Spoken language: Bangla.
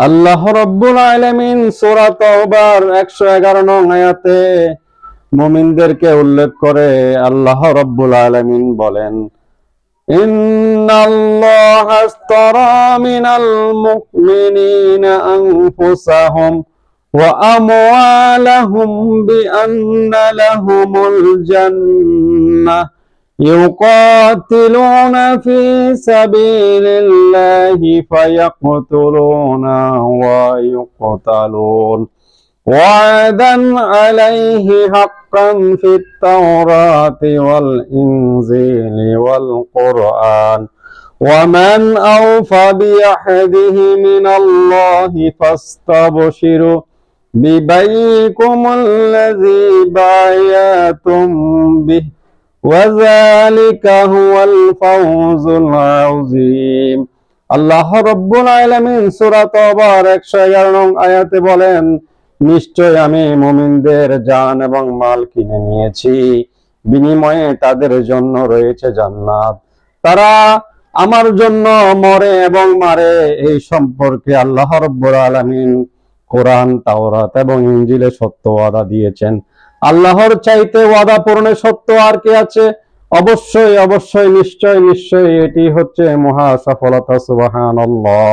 আল্লাহ রাব্বুল আলামিন সূরা তাওবার 111 নং আয়াতে মুমিনদেরকে উল্লেখ করে আল্লাহ রাব্বুল আলামিন বলেন, ইন্নাল্লাহা আশতারা মিনাল মুমিনিনা আনফুসাহুম ওয়া আমওয়ালাহুম বিআন্না লাহুমুল জান্নাহ يقاتلون في سبيل الله فيقتلون ويقتلون وعدا عليه حقا في التوراة والإنجيل والقرآن ومن أوفى بعهده من الله فاستبشروا ببيعكم الذي بايعتم به وذلك هو الفوز العظيم। আল্লাহ রাব্বুল আলামিন সূরা তাওবার 111 নং আয়াতে বলেন, নিশ্চয় আমি মুমিনদের জান এবং মাল কিনে নিয়েছি, বিনিময়ে তাদের জন্য রয়েছে জান্নাত। তারা আমার জন্য মরে এবং মারে, এই সম্পর্কে আল্লাহ রাব্বুল আলামিন কোরআন, তাওরাত এবং ইনজিলে সত্য ওয়াদা দিয়েছেন। আল্লাহর চাইতে ওয়াদা পূরণে সত্য আর কি আছে? অবশ্যই অবশ্যই নিশ্চয় নিশ্চয় এটি হচ্ছে মহা সফলতা। সুবহানাল্লাহ।